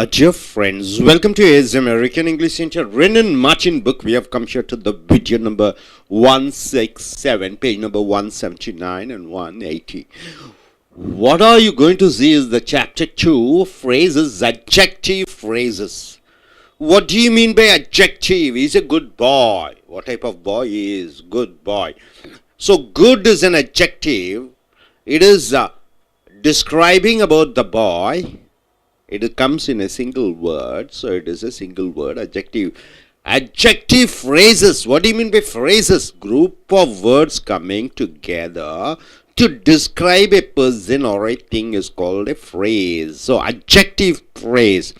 Dear friends, welcome to AS American English Center. Renan Martin book. We have come here to the video number 167, page number 179 and 180. What are you going to see is the chapter 2, phrases, adjective phrases. What do you mean by adjective? He's a good boy. What type of boy he is? Good boy. So good is an adjective. It is describing about the boy. It comes in a single word, so it is a single word adjective. Adjective phrases. What do you mean by phrases? Group of words coming together to describe a person or a thing is called a phrase. So adjective phrase.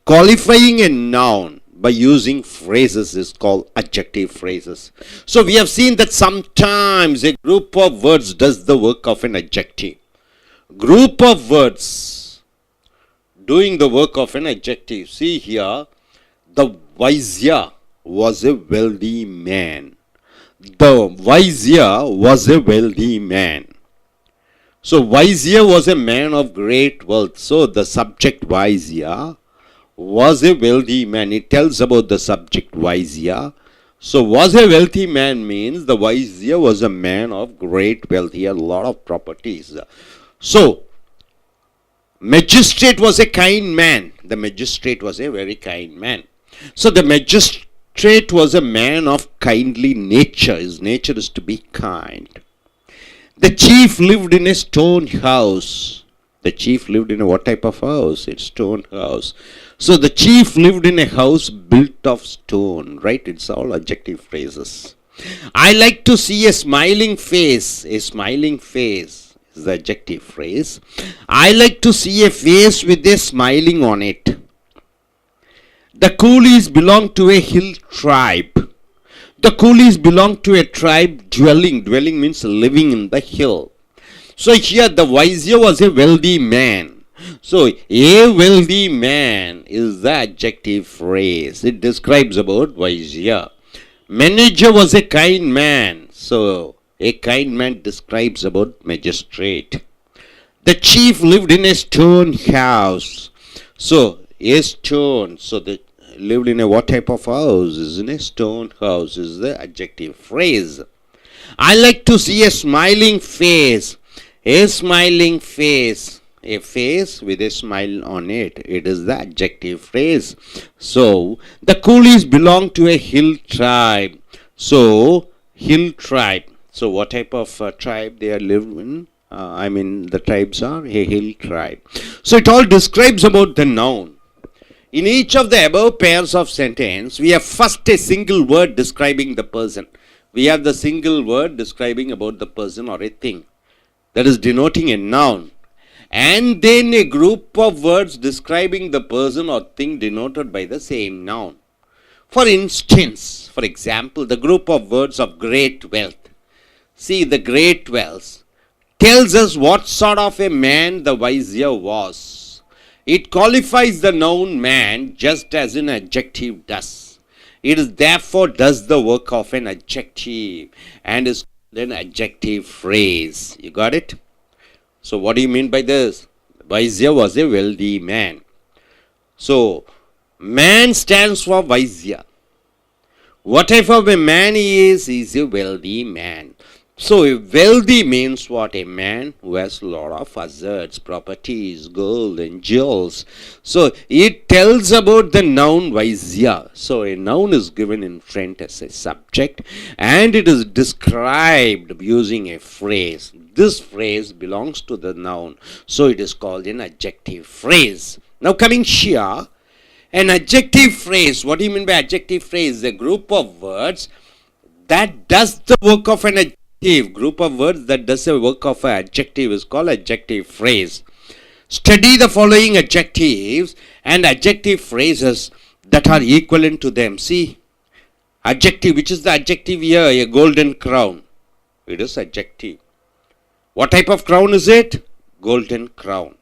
Qualifying a noun by using phrases is called adjective phrases. So we have seen that sometimes a group of words does the work of an adjective. Group of words doing the work of an adjective. See here, the vizier was a wealthy man. The vizier was a wealthy man. So vizier was a man of great wealth. So the subject vizier was a wealthy man. It tells about the subject vizier. So was a wealthy man means the vizier was a man of great wealth. He had a lot of properties. So magistrate was a kind man. The magistrate was a very kind man. So the magistrate was a man of kindly nature. His nature is to be kind. The chief lived in a stone house. The chief lived in a what type of house? It's stone house. So the chief lived in a house built of stone, right? It's all adjective phrases. I like to see a smiling face. A smiling face is the adjective phrase. I like to see a face with a smiling on it. The coolies belong to a hill tribe. The coolies belong to a tribe dwelling. Dwelling means living in the hill. So here the vizier was a wealthy man. So a wealthy man is the adjective phrase. It describes about vizier. Manager was a kind man. So a kind man describes about magistrate. The chief lived in a stone house. So a stone. So they lived in a what type of house? Is in a stone house is the adjective phrase. I like to see a smiling face. A smiling face. A face with a smile on it. It is the adjective phrase. So the coolies belong to a hill tribe. So hill tribe. So what type of tribe they are living in? The tribes are a hill tribe. So it all describes about the noun. In each of the above pairs of sentence, we have first a single word describing the person. We have the single word describing about the person or a thing. That is denoting a noun. And then a group of words describing the person or thing denoted by the same noun. For instance, for example, the group of words of great wealth. See, the great wealth tells us what sort of a man the vizier was. It qualifies the noun man just as an adjective does. It is therefore does the work of an adjective and is an adjective phrase. You got it? So what do you mean by this? The vizier was a wealthy man. So man stands for vizier. What type of a man he is a wealthy man. So a wealthy means what? A man who has a lot of assets, properties, gold and jewels. So it tells about the noun vizier. So a noun is given in front as a subject and it is described using a phrase. This phrase belongs to the noun. So it is called an adjective phrase. Now coming here, an adjective phrase. What do you mean by adjective phrase? A group of words that does the work of an adjective. Group of words that does the work of an adjective is called adjective phrase. Study the following adjectives and adjective phrases that are equivalent to them. See, adjective, which is the adjective here? A golden crown. It is adjective. What type of crown is it? Golden crown.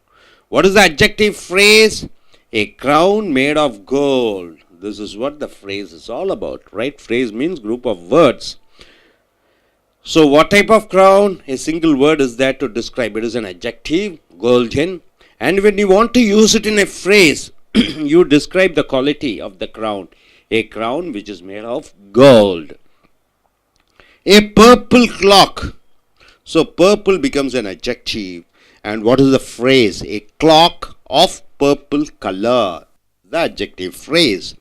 What is the adjective phrase? A crown made of gold. This is what the phrase is all about, right? Phrase means group of words. So what type of crown? A single word is there to describe. It is an adjective, golden. And when you want to use it in a phrase, you describe the quality of the crown. A crown which is made of gold. A purple clock. So purple becomes an adjective. And what is the phrase? A clock of purple color. The adjective phrase.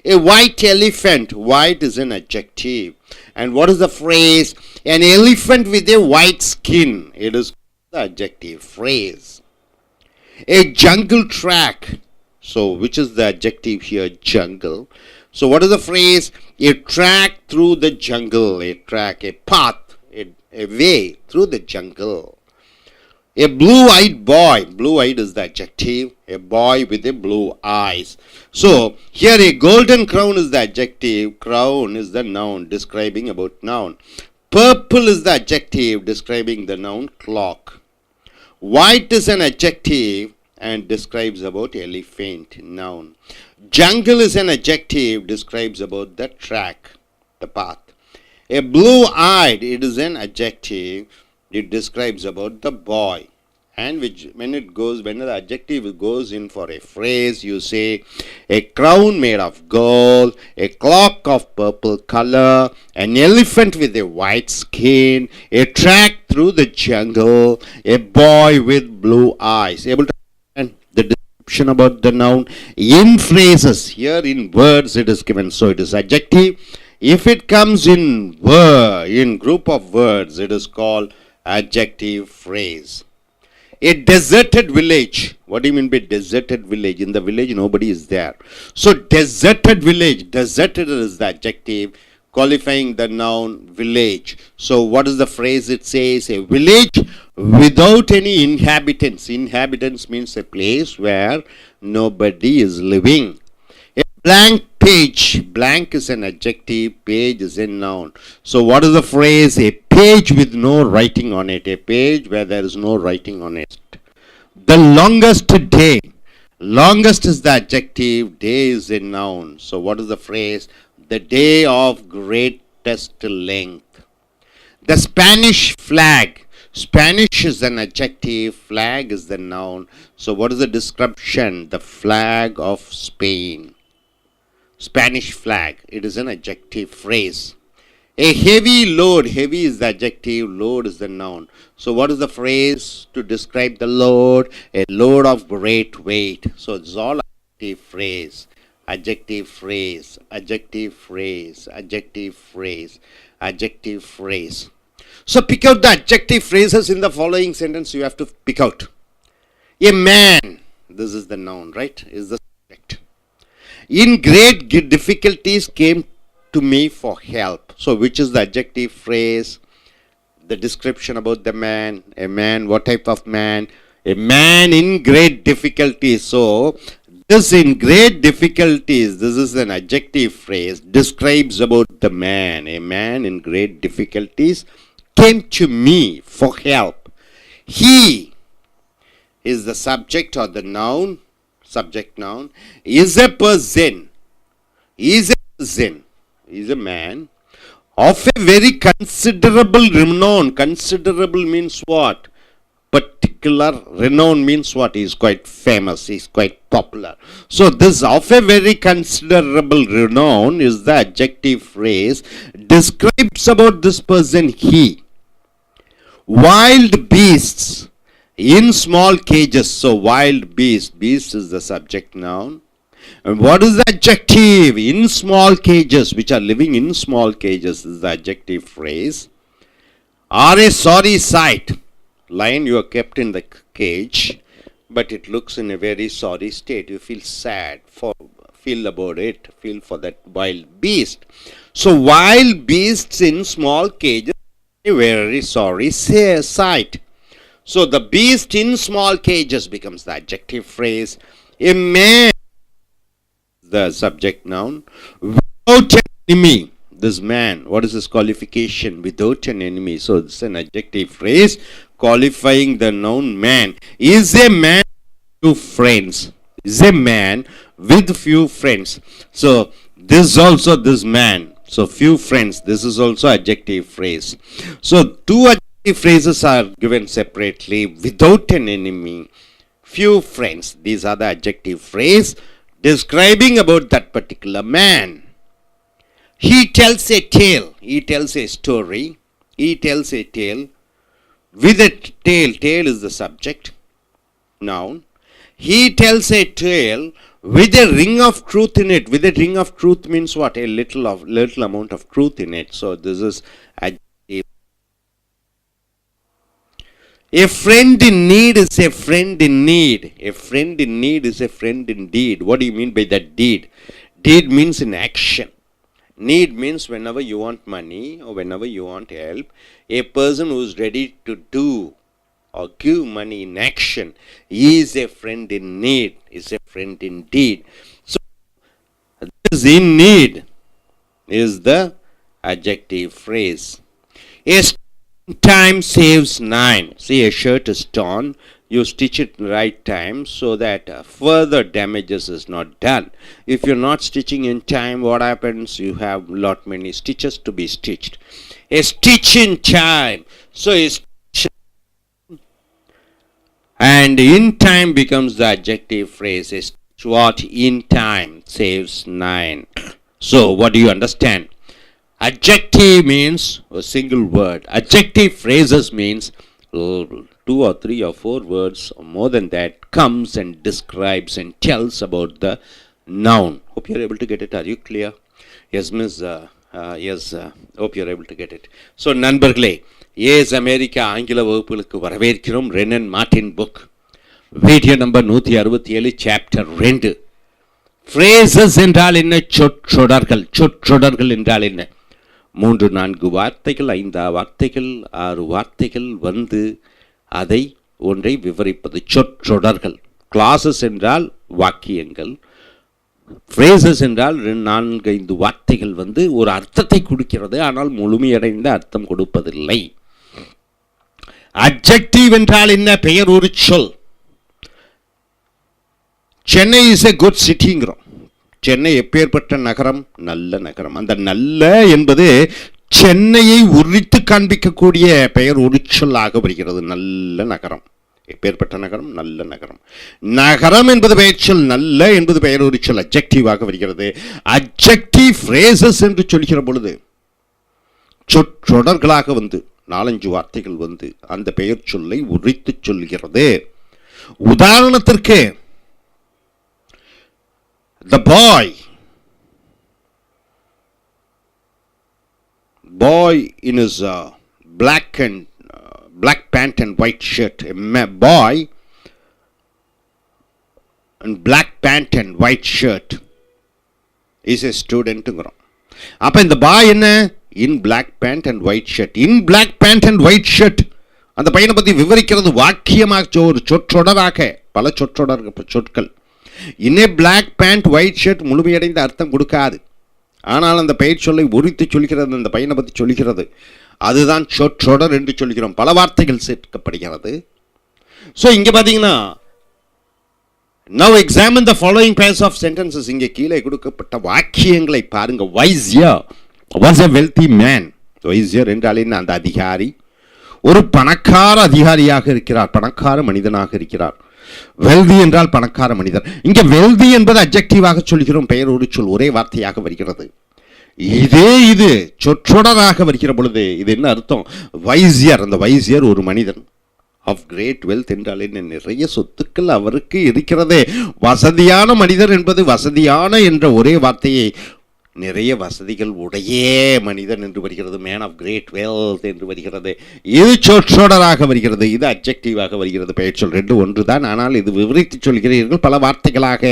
A white elephant. White is an adjective. And what is the phrase? An elephant with a white skin. It is the adjective phrase. A jungle track. So which is the adjective here? Jungle. So what is the phrase? A track through the jungle. A track, a path, a way through the jungle. A blue-eyed boy. Blue-eyed is the adjective. A boy with a blue eyes. So here a golden crown is the adjective. Crown is the noun describing about noun. Purple is the adjective describing the noun clock. White is an adjective and describes about elephant, noun. Jungle is an adjective describes about the track, the path. A blue-eyed, it is an adjective. It describes about the boy. And when the adjective goes in for a phrase, you say a crown made of gold, a clock of purple color, an elephant with a white skin, a track through the jungle, a boy with blue eyes. Able to understand the description about the noun in phrases. Here in words it is given, so it is adjective. If it comes in group of words, it is called adjective phrase. A deserted village. What do you mean by deserted village? In the village nobody is there. So deserted village. Deserted is the adjective qualifying the noun village. So what is the phrase? It says a village without any inhabitants. Inhabitants means a place where nobody is living. A blank page. Blank is an adjective. Page is a noun. So what is the phrase? A page with no writing on it. A page where there is no writing on it. The longest day. Longest is the adjective. Day is a noun. So what is the phrase? The day of greatest length. The Spanish flag. Spanish is an adjective. Flag is the noun. So what is the description? The flag of Spain. Spanish flag. It is an adjective phrase. A heavy load. Heavy is the adjective. Load is the noun. So what is the phrase to describe the load? A load of great weight. So it's all adjective phrase. Adjective phrase. Adjective phrase. Adjective phrase. Adjective phrase. So pick out the adjective phrases in the following sentence. You have to pick out. A man. This is the noun, right? Is the subject. In great difficulties came to me for help. So which is the adjective phrase? The description about the man. A man, what type of man? A man in great difficulties. So this in great difficulties, this is an adjective phrase, describes about the man. A man in great difficulties came to me for help. He is the subject or the noun. Subject noun. Is a person. Is a person. Is a man of a very considerable renown. Considerable means what? Particular. Renown means what? He is quite famous. He is quite popular. So this of a very considerable renown is the adjective phrase. Describes about this person he. Wild beasts in small cages. So wild beast. Beast is the subject noun. And what is the adjective? In small cages, which are living in small cages, is the adjective phrase. Are a sorry sight. Lion you are kept in the cage, but it looks in a very sorry state. You feel sad, feel about it, feel for that wild beast. So wild beasts in small cages, a very sorry sight. So the beast in small cages becomes the adjective phrase. A man, the subject noun. Without an enemy. This man, what is his qualification? Without an enemy. So it's an adjective phrase qualifying the noun man. Is a man with few friends. Is a man with few friends. So this also this man. So few friends. This is also adjective phrase. So two adjective phrases are given separately. Without an enemy. Few friends. These are the adjective phrase describing about that particular man. He tells a tale. He tells a story. He tells a tale with a tale. Tale is the subject, noun. He tells a tale with a ring of truth in it. With a ring of truth means what? A little amount of truth in it. So this is adjective. A friend in need is a friend in need. A friend in need is a friend indeed. What do you mean by that deed? Deed means in action. Need means whenever you want money or whenever you want help, a person who is ready to do or give money in action, he is a friend in need, is a friend indeed. So this in need is the adjective phrase. A time saves 9. See, a shirt is torn, you stitch it in the right time so that further damages is not done. If you're not stitching in time, what happens? You have lot many stitches to be stitched. A stitch in time. So a stitch and in time becomes the adjective phrase. A stitch what in time saves 9. So what do you understand? Adjective means a single word. Adjective phrases means 2 or 3 or 4 words or more than that comes and describes and tells about the noun. Hope you're able to get it. Are you clear? Yes, Miss. Yes. Hope you're able to get it. So, நண்பர்களே, ace America ஆங்கில வகுப்புகளுக்கு வரவேற்கிறோம். Wren and Martin book video number 167 chapter 2. phrases என்றால் என்ன? சொற்றொடர்கள். சொற்றொடர்கள் என்றால் என்ன? 3-4 வார்த்தைகள், 5 வார்த்தைகள், 6 வார்த்தைகள் வந்து அதை ஒன்றை விவரிப்பது சொற்றொடர்கள். கிளாஸஸ் என்றால் வாக்கியங்கள். phrases என்றால் 4-5 வார்த்தைகள் வந்து ஒரு அர்த்தத்தை கொடுக்கிறது, ஆனால் முழுமையடைந்த அர்த்தம் கொடுப்பதில்லை. adjective என்றால் என்ன? பெயர் ஒரு சொல். சென்னை இஸ் எ குட் சிட்டிங்கிறோம். சென்னை எப்பேற்பட்ட நகரம்? நல்ல நகரம். அந்த நல்ல என்பது சென்னையை உரித்து காண்பிக்கக்கூடிய பெயர் ஒரு சொல்லாக வருகிறது. நல்ல நகரம். எப்பேற்பட்ட நகரம்? நல்ல நகரம். நகரம் என்பது பெயர் சொல், நல்ல என்பது பெயர் ஒரு சொல், அட்ஜெக்டிவாக வருகிறது. அட்ஜெக்டிவ் ஃப்ரேசஸ் என்று சொல்கிற பொழுது சொற்றொடர்களாக வந்து 4-5 வார்த்தைகள் வந்து அந்த பெயர் சொல்லை உரித்து சொல்கிறது. உதாரணத்திற்கு the boy in his black pant and white shirt. A boy in black pant and white shirt is a student. அப்ப இந்த boy என்ன? in black pant and white shirt. in black pant and white shirt அந்த பையனை பத்தி விவரிக்கிறது வாக்கியமாக ஒரு சொற்றொடராக பல சொற்கள். in a black pant white shirt முழுமையடைந்த அர்த்தம் கொடுக்காது, ஆனால் அந்த பெயர் சொல்லை உரித்து சொல்கிறது, அந்த பையனை பற்றி சொல்கிறது. அதுதான் சொற்றொடர் என்று சொல்கிறோம். பல வார்த்தைகள் சேர்க்கப்படுகிறது. ஸோ இங்கே பார்த்தீங்கன்னா now examine the following pairs of sentences. இங்கே கீழே கொடுக்கப்பட்ட வாக்கியங்களை பாருங்க. Vizier was a wealthy man. Vizier என்றால் என்ன? அந்த அதிகாரி ஒரு பணக்கார அதிகாரியாக இருக்கிறார், பணக்கார மனிதனாக இருக்கிறார். வெல்தி என்றால் பணக்கார மனிதர். இங்கே வெல்தி என்பது அட்ஜெக்டிவாக சொல்கிறோம், பெயர் ஒரு சொல், ஒரே வார்த்தையாக வருகிறது. இது சொற்றொடராக வருகிற பொழுது இது என்ன அர்த்தம்? வைசியர், அந்த வைசியர் ஒரு மனிதன். ஆஃப் கிரேட் வெல்த் என்றால் என்ன? நிறைய சொத்துக்கள் அவருக்கு இருக்கிறதே. வசதியான மனிதர் என்பது வசதியான என்ற ஒரே வார்த்தையை நிறைய வசதிகள் உடைய மனிதன் என்று வருகிறது. மேன் ஆஃப் கிரேட் வெல்த் என்று வருகிறது. இது சொற்றொடராக வருகிறது, இது அட்ஜெக்டிவாக வருகிறது. பெயர் சொல் 2 ஒன்று தான், ஆனால் இது விவரித்து சொல்கிறீர்கள் பல வார்த்தைகளாக.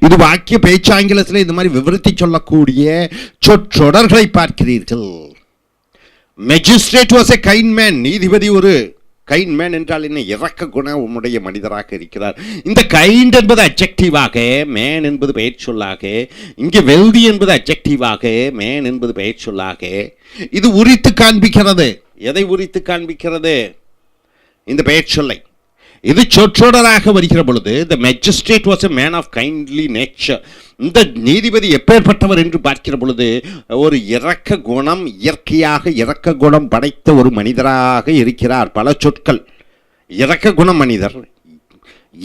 இது வாக்கிய பேச்சாங்கிலத்தில் இந்த மாதிரி விவரித்து சொல்லக்கூடிய சொற்றொடர்களை பார்க்கிறீர்கள். Magistrate was a kind man. நீதிபதி ஒரு கைண்ட் மேன் என்றால் என்ன? இறக்க குணமுடைய மனிதராக இருக்கிறார். இந்த கைண்ட் என்பது அட்ஜெக்டிவாக, மேன் என்பது பெயர் சொல்லாக. இங்கே வெல்தி என்பது அட்ஜெக்டிவாக, மேன் என்பது பெயர் சொல்லாக. இது உரித்து காண்பிக்கிறது. எதை உரித்து காண்பிக்கிறது? இந்த பெயர் சொல்லை. இது சொற்றொடராக வருகிற பொழுது the magistrate was a man of kindly nature. இந்த நீதிபதி எப்பேற்பட்டவர் என்று பார்க்கிற பொழுது ஒரு இரக்க குணம், இயற்கையாக இரக்க குணம் படைத்த ஒரு மனிதராக இருக்கிறார். பல சொற்கள். இரக்க குணம் மனிதர்,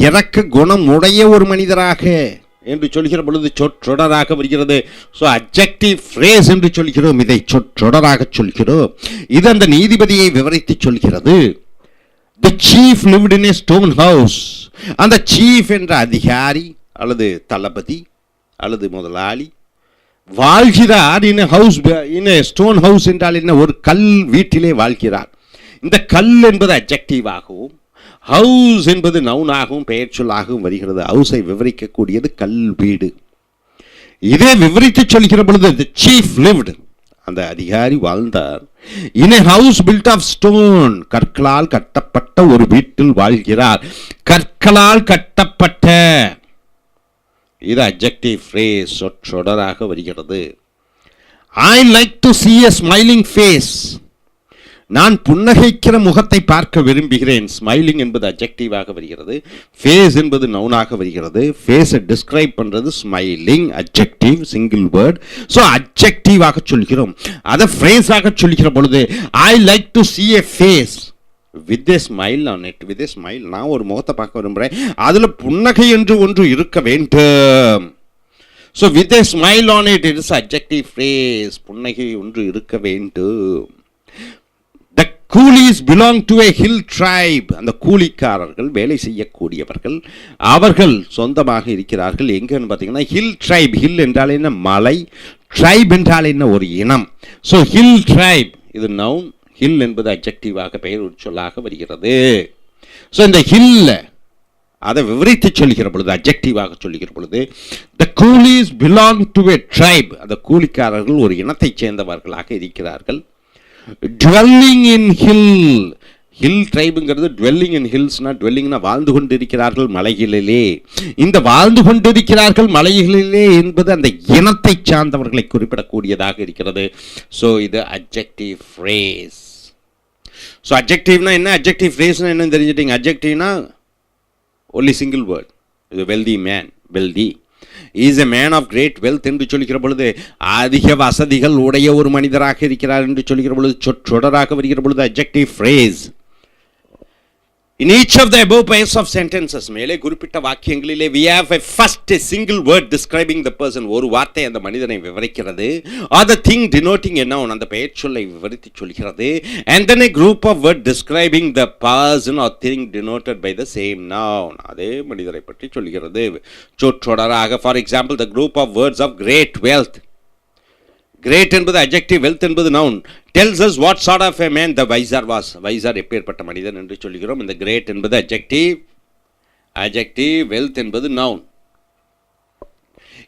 இரக்க குணம் உடைய ஒரு மனிதராக என்று சொல்கிற பொழுது சொற்றொடராக வருகிறது. ஸோ அட்ஜெக்டிவ் ஃப்ரேஸ் என்று சொல்கிறோம், இதை சொற்றொடராக சொல்கிறோம். இது அந்த நீதிபதியை விவரித்து சொல்கிறது. The chief lived in a stone house. அந்த சீஃப் என்ற அதிகாரி அல்லது தளபதி அல்லது முதலாளி வாழ்கிறார் in a house, in a stone house என்றால் என்ன, ஒரு கல் வீட்டிலே வாழ்கிறார். இந்த கல் என்பது அட்ஜெக்டிவாகவும் ஹவுஸ் என்பது நவுனாகவும் பெயர் சொல்லாகவும் வருகிறது. ஹவுஸை விவரிக்கக்கூடியது கல் வீடு. இதே விவரித்து சொல்கிற பொழுது the chief lived, அந்த அதிகாரி வாழ்ந்தார் in a house built of stone, கற்களால் கட்டப்பட்ட ஒரு வீட்டில் வாழ்கிறார். கற்களால் கட்டப்பட்ட, இது அட்ஜெக்டிவ் ஃப்ரேஸ், சொற்றொடராக வருகிறது. I like to see a smiling face. நான் புன்னகைக்கிற முகத்தை பார்க்க விரும்புகிறேன். ஸ்மைலிங் என்பது அட்ஜெக்டிவாக வருகிறது, ஃபேஸ் என்பது நவுனாக வருகிறது. ஃபேஸை டிஸ்கிரைப் பண்றது smiling, adjective, single word. So அட்ஜெக்டிவாக சொல்கிறோம். அதை ஃப்ரேஸாக சொல்கிற பொழுது I like to see a face with a smile on it. with a smile, நான் ஒரு முகத்தை பார்க்க விரும்புகிறேன், அதில் புன்னகை என்று ஒன்று இருக்க வேண்டும். So with a smile on it, it is adjective phrase. புன்னகை ஒன்று இருக்க வேண்டும். The coolies belong to a hill tribe. அந்த கூலிக்காரர்கள், வேலை செய்யக்கூடியவர்கள், அவர்கள் சொந்தமாக இருக்கிறார்கள். எங்கன்னு பார்த்தீங்கன்னா ஹில் ட்ரைப். ஹில் என்றால் என்ன, மலை. ட்ரைப் என்றால் என்ன, ஒரு இனம். ஸோ ஹில் ட்ரைப், இது நவுன். ஹில் என்பது அட்ஜெக்டிவாக பெயர் சொல்லாக வருகிறது. ஸோ இந்த ஹில்ல அதை விவரித்து சொல்கிற பொழுது, அட்ஜெக்டிவாக சொல்கிற பொழுது the coolies belong to a tribe, அந்த கூலிக்காரர்கள் ஒரு இனத்தைச் சேர்ந்தவர்களாக இருக்கிறார்கள். dwelling in hill, ஹில் ட்ரைபுங்கிறது dwelling in hillsனா, dwellingனா வாழ்ந்து கொண்டிருக்கிறார்கள் மலைகளிலே. இந்த வாழ்ந்து கொண்டிருக்கிறார்கள் மலைகளிலே என்பது அந்த இனத்தை சார்ந்தவர்களை குறிப்பிடக்கூடியதாக இருக்கிறது. ஸோ இது அட்ஜெக்டிவ் ஃப்ரேஸ். ஸோ அட்ஜெக்டிவ்னா என்ன, அட்ஜெக்டிவ் ஃப்ரேஸ்னா என்னன்னு தெரிஞ்சுட்டீங்க. அட்ஜெக்டிவ்னா ஒன்லி சிங்கிள் வேர்ட். இது wealthy man, wealthy is a man of great wealth என்று சொல்கிற பொழுது அதிக வசதிகள் உடைய ஒரு மனிதராக இருக்கிறார் என்று சொல்கிற பொழுது சொற்றொடராக வருகிற பொழுது adjective phrase. In each of the above pairs of sentences, மேலே குறிப்பிட்ட வாக்கியங்களிலே we have a first a single word describing the person, ஒரு வார்த்தை அந்த மனிதனை விவரிக்கிறது, or the thing denoting a noun, அந்த பெயர் சொல்லை விவரித்து சொல்கிறது, and then a group of words describing the person or thing denoted by the same noun, அதே மனிதரை பற்றி சொல்கிறது சொற்றொடராக. For example, the group of words of great wealth. Great என்பது adjective, wealth என்பது noun. Tells us what sort of a man the Vizier was. Vizier எப்பேற்பட்ட மனிதன் என்று சொல்கிறோம். இந்த great என்பது adjective, wealth என்பது noun.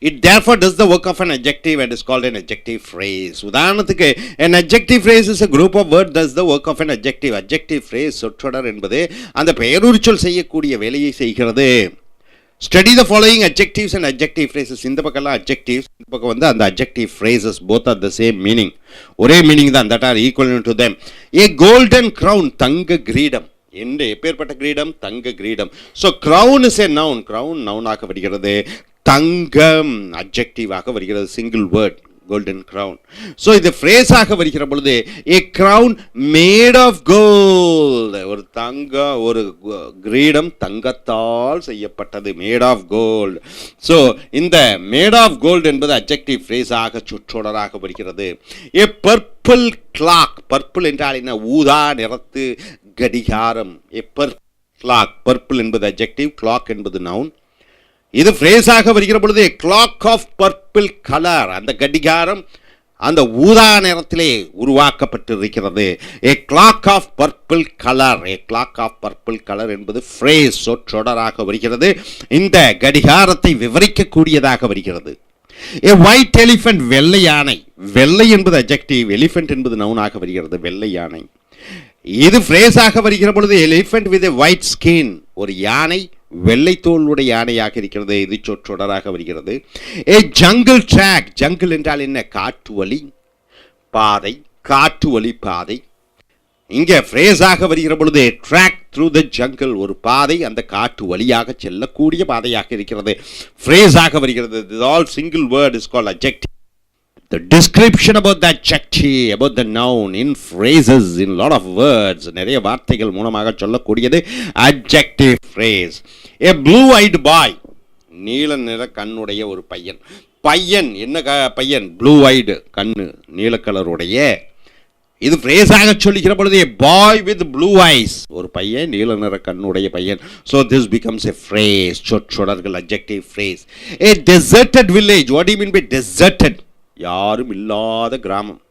It therefore does the work of an adjective and is called an adjective phrase. உதாரணத்துக்கு an adjective phrase is a group of words does the work of an adjective. Adjective phrase, சொற்றொடர் என்பது அந்த பெயருரிச்சொல் செய்யக்கூடிய வேலையை செய்கிறது. Study the following adjectives and adjective phrases. இந்த பக்கம்லாம் adjectives, இந்த பக்கம் வந்து அந்த adjective phrases. Both are the same meaning. ஒரே மீனிங் தான். that are equivalent to them. A golden crown, தங்க கிரீடம். என்று எப்பேற்பட்ட கிரீடம், தங்க கிரீடம். So crown is a noun. crown நவுனாக வருகிறது. தங்கம் அட்ஜெக்டிவாக வருகிறது, single word, golden crown. So இது ஃப்ரேஸாக வருகிற பொழுது a crown made of gold, ஒரு ஒரு கிரீடம் தங்கத்தால் செய்யப்பட்டது, made of gold. ஸோ இந்த made of gold என்பது அட்ஜெக்டிவ் ஃப்ரேஸாக சொற்றொடராக வருகிறது. a purple clock, பர்பிள் என்றால் என்ன, ஊதா நிறத்து கடிகாரம். a purple clock, பர்பிள் என்பது அட்ஜெக்டிவ், clock என்பது நவுன். இது ஃப்ரேஸாக வருகிற பொழுது கிளாக் ஆஃப் பர்பிள் கலர், அந்த கடிகாரம் அந்த ஊதா நிறத்திலே உருவாக்கப்பட்டிருக்கிறது. A clock of purple colour, a clock of purple colour என்பது ஃப்ரேஸ், சொற்றொடராக வருகிறது. இந்த கடிகாரத்தை விவரிக்கக்கூடியதாக வருகிறது. ஏ ஒயிட் எலிஃபண்ட், வெள்ளை யானை. வெள்ளை என்பது அட்ஜெக்டிவ், எலிஃபண்ட் என்பது நவுனாக வருகிறது, வெள்ளை யானை. இது ஃப்ரேஸாக வருகிற பொழுது elephant with a white skin, ஒரு யானை வெள்ளை தோலுடைய யானையாக இருக்கிறது, இது சொற்றொடராக வருகிறது. ஏ ஜங்கிள் ட்ராக், ஜங்கிள் என்றால் என்ன, காட்டு வழி பாதை, காட்டு வழி பாதை. இங்கே ஃப்ரேஸாக வருகிற பொழுது ட்ராக் த்ரூ த ஜங்கிள், ஒரு பாதை அந்த காட்டு வழியாக செல்லக்கூடிய பாதையாக இருக்கிறது, ஃப்ரேஸாக வருகிறது. This all single word is called adjective. The description about the adjective, about the noun in phrases, in lot of words, நிறைய வார்த்தைகள் மூலமாக சொல்லக்கூடியது adjective phrase. A blue-eyed boy, நீல நிற கண்ணுடைய ஒரு பையன். பையன் என்ன பையன்? ப்ளூ ஐடு, கண்ணு நீல கலருடைய. இது ஃப்ரேஸாக சொல்லிக்கிற பொழுது பாய் வித் ப்ளூ ஐஸ், ஒரு பையன் நீல நிற கண்ணுடைய பையன். So this becomes a phrase, சொற்றொடர்கள், adjective phrase. A deserted village. What you mean by deserted? யாரும் இல்லாத கிராமம்.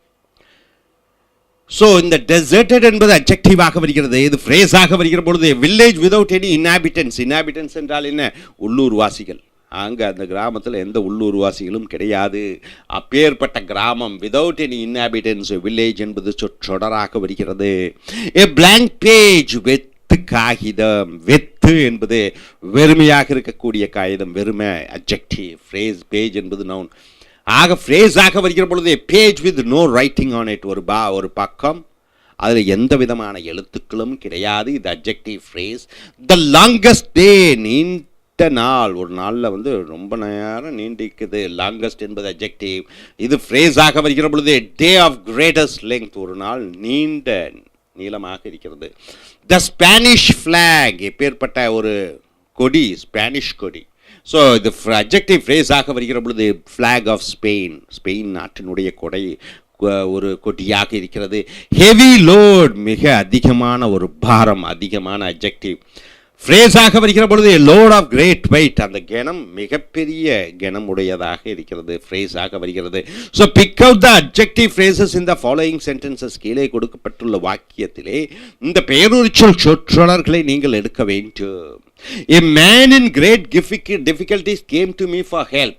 ஸோ இந்த டெசர்டட் என்பது அட்ஜெக்டிவாக வருகிறது, இது ஃப்ரேஸாக வருகிற பொழுது. Village without any inhabitants. Inhabitants என்றால் என்ன? உள்ளூர்வாசிகள். அங்கே அந்த கிராமத்தில் எந்த உள்ளூர்வாசிகளும் கிடையாது. அப்பேற்பட்ட கிராமம், விதவுட் எனி இன்ஹாபிட்டன்ஸ். வில்லேஜ் என்பது சொற்றொடராக வருகிறது. ஏ பிளாங்க் பேஜ், வெத்து காகிதம். வெத்து என்பது வெறுமையாக இருக்கக்கூடிய காகிதம், வெறுமை, அட்ஜெக்டிவ். ஃப்ரேஸ், பேஜ் என்பது நவுன். ஆக ஃப்ரேஸாக வருகிற பொழுது page with no writing on it, ஒரு பக்கம், அதில் எந்த விதமான எழுத்துக்களும் கிடையாது, இது adjective phrase. The longest day, நீண்ட நாள், ஒரு நாளில் வந்து ரொம்ப நேரம் நீண்டிக்குது. லாங்கஸ்ட் என்பது அட்ஜெக்டிவ், இது ஃப்ரேஸாக வருகிற பொழுது டே ஆஃப் கிரேட்டஸ்ட் லெங்த், ஒரு நாள் நீண்ட நீளமாக இருக்கிறது. த ஸ்பானிஷ் ஃப்ளாக், எப்பேற்பட்ட ஒரு கொடி, ஸ்பானிஷ் கொடி. ஸோ இது அட்ஜெக்டிவ் ஃப்ரேஸாக வருகிற பொழுது ஃப்ளாக் ஆஃப் ஸ்பெயின், ஸ்பெயின் நாட்டினுடைய கொடை, ஒரு கொடியாக இருக்கிறது. ஹெவி லோட், மிக அதிகமான ஒரு பாரம், அதிகமான அட்ஜெக்டிவ். ஃப்ரேஸாக வருகிற பொழுது லோட் ஆஃப் கிரேட் வெயிட், அந்த கனம் மிகப்பெரிய கனமுடையதாக இருக்கிறது, ஃப்ரேஸாக வருகிறது. So big out the adjective phrases in the following sentences. கீழே கொடுக்கப்பட்டுள்ள வாக்கியத்திலே இந்த பெயருரிச்சொல் சொற்றொடர்களை நீங்கள் எடுக்க வேண்டும். A man in great difficulties came to me for help.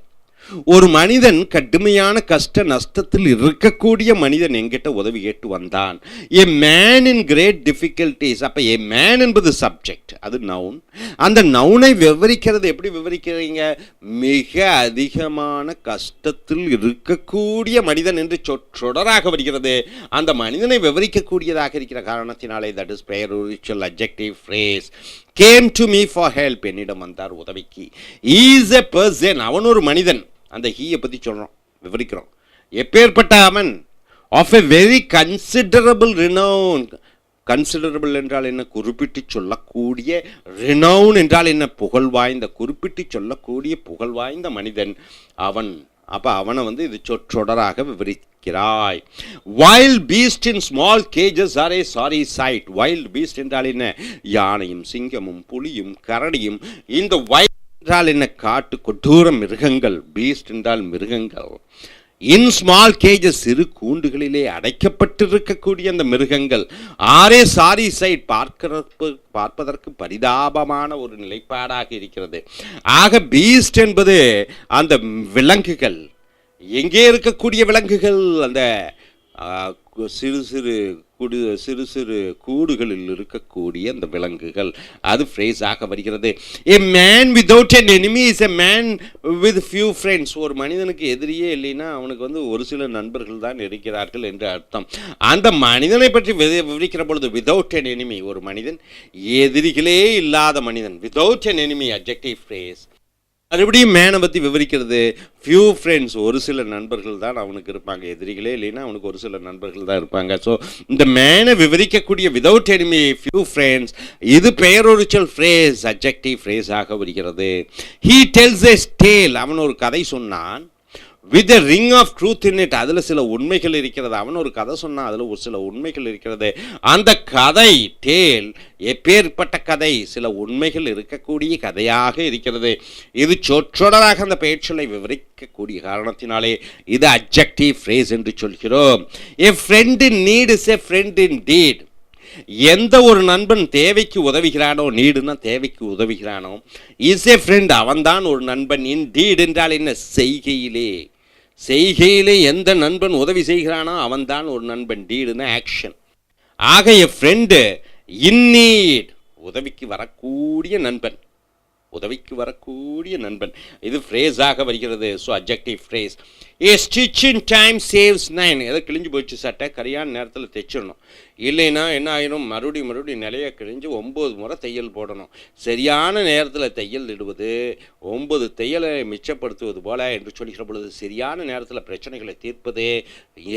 ஒரு மனிதன் கடுமையான கஷ்ட நஷ்டத்தில் இருக்கக்கூடிய மனிதன் என்கிட்ட உதவி கேட்டு வந்தான். A man in great difficulties. அப்ப a man என்பது சப்ஜெக்ட், அது நவுன். அந்த நவுனை விவரிக்கிறது எப்படி விவரிக்கிறீங்க? மிக அதிகமான கஷ்டத்தில் இருக்கக்கூடிய மனிதன் என்று சொற்றொடராக வருகிறது. அந்த மனிதனை விவரிக்கக்கூடியதாக இருக்கிற காரணத்தினாலே that is பெயருரிச்சொல், adjective phrase. Came to me for help, என்னிடம் வந்தார் உதவிக்கு. He is a person, அவன் ஒரு மனிதன். அந்த ஹீயை பற்றி சொல்கிறோம், விவரிக்கிறோம். எப்பேற்பட்ட அவன்? Of a very considerable renown. Considerable என்றால் என்ன? குறிப்பிட்டு சொல்லக்கூடிய. ரினவுன் என்றால் என்ன? புகழ் வாய்ந்த, குறிப்பிட்டு சொல்லக்கூடிய புகழ் வாய்ந்த மனிதன் அவன். அப்போ அவனை வந்து இது சொற்றொடராக விவரிக்கிறாய். Wild beast in small cages are a sorry sight. Wild beast என்றால் என்ன? யானையும் சிங்கமும் புலியும் கரடியும். இந்த வைல்ட் என்றால் என்ன? காட்டு கொடூர மிருகங்கள். பீஸ்ட் என்றால் மிருகங்கள். இன் ஸ்மால் கேஜஸ், சிறு கூண்டுகளிலே அடைக்கப்பட்டிருக்கக்கூடிய அந்த மிருகங்கள். ஆரே சாரி சைட், பார்ப்பதற்கு பரிதாபமான ஒரு நிலைப்பாடாக இருக்கிறது. ஆக பீஸ்ட் என்பது அந்த விலங்குகள். எங்கே இருக்கக்கூடிய விலங்குகள்? அந்த சிறு சிறு கூடுகளில் இருக்கக்கூடிய அந்த விலங்குகள், அது ஃப்ரேஸாக வருகிறது. A man without an enemy is a man with few friends. ஒரு மனிதனுக்கு எதிரியே இல்லைன்னா அவனுக்கு வந்து ஒரு சில நண்பர்கள் தான் இருக்கிறார்கள் என்று அர்த்தம். அந்த மனிதனை பற்றி விவரிக்கிற பொழுது without an enemy, ஒரு மனிதன், எதிரிகளே இல்லாத மனிதன். without an enemy, adjective phrase. மறுபடியும் மேனை பற்றி விவரிக்கிறது. ஃபியூ ஃப்ரெண்ட்ஸ், ஒரு சில நண்பர்கள் தான் அவனுக்கு இருப்பாங்க. எதிரிகளே இல்லைன்னா அவனுக்கு ஒரு சில நண்பர்கள் தான் இருப்பாங்க. ஸோ இந்த மேனை விவரிக்கக்கூடிய விதவுட் எனிமி, ஃபியூ ஃப்ரெண்ட்ஸ், இது பெயரொரிச்சொல் ஃப்ரேஸ், அட்ஜெக்டிவ் ஃப்ரேஸாக வருகிறது. ஹீ டெல்ஸ் எ டேல், அவன் ஒரு கதை சொன்னான். With a ring of truth in it, அதில் சில உண்மைகள் இருக்கிறது. அவன் ஒரு கதை சொன்னான், அதில் ஒரு சில உண்மைகள் இருக்கிறது. அந்த கதை, டேல், எப்பேற்பட்ட கதை? சில உண்மைகள் இருக்கக்கூடிய கதையாக இருக்கிறது. இது சொற்றொடராக அந்த பெயர்ச்சொல்லை விவரிக்கக்கூடிய காரணத்தினாலே இது அட்ஜெக்டிவ் ஃப்ரேஸ் என்று சொல்கிறோம். A friend in need is a friend indeed. எந்த ஒரு நண்பன் தேவைக்கு உதவுகிறானோ, நீடுனா தேவைக்கு உதவுகிறானோ, இஸ் ஏ ஃப்ரெண்ட், அவன்தான் ஒரு நண்பன். இன்டீட் என்றால் என்ன? செய்கையிலே. செய்கையிலே எந்த நண்பன் உதவி செய்கிறானோ அவன்தான் ஒரு நண்பன். டீடுனா ஆக்ஷன். ஆக எ ஃப்ரெண்டு இன் நீட், உதவிக்கு வரக்கூடிய நண்பன், உதவிக்கு வரக்கூடிய நண்பன். இது ஃப்ரேஸாக வருகிறது. So adjective phrase. A stitch in time saves 9. எதை கிழிஞ்சு போச்சு சட்டை, கரியான நேரத்தில் தைச்சிடணும். இல்லைன்னா என்ன ஆயிரும்? மறுபடியும் நிலைய கிழிஞ்சு 9 முறை தையல் போடணும். சரியான நேரத்தில் தையல் இடுவது 9 தையலை மிச்சப்படுத்துவது போல என்று சொல்கிற பொழுது, சரியான நேரத்தில் பிரச்சனைகளை தீர்ப்பது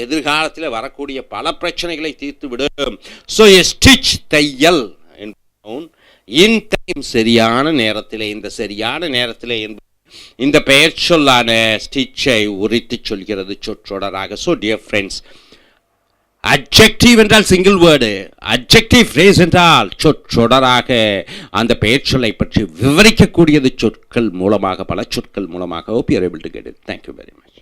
எதிர்காலத்தில் வரக்கூடிய பல பிரச்சனைகளை தீர்த்து விடும். ஸோ ஏ ஸ்டிச், தையல், இன் டைம், சரியான நேரத்திலே. இந்த சரியான நேரத்திலே இந்த பெயர் சொல்லான ஸ்டிச்சை உரித்து சொல்கிறது சொற்றொடராக. ஸோ டியர் ஃப்ரெண்ட்ஸ், அட்ஜெக்டிவ் என்றால் சிங்கிள் வேர்டு, அட்ஜெக்டிவ் ஃப்ரேஸ் என்றால் சொற்றொடராக அந்த பெயர் சொல்லை பற்றி விவரிக்கக்கூடியது சொற்கள் மூலமாக, பல சொற்கள் மூலமாக. Hope you are able to get it. Thank you very much.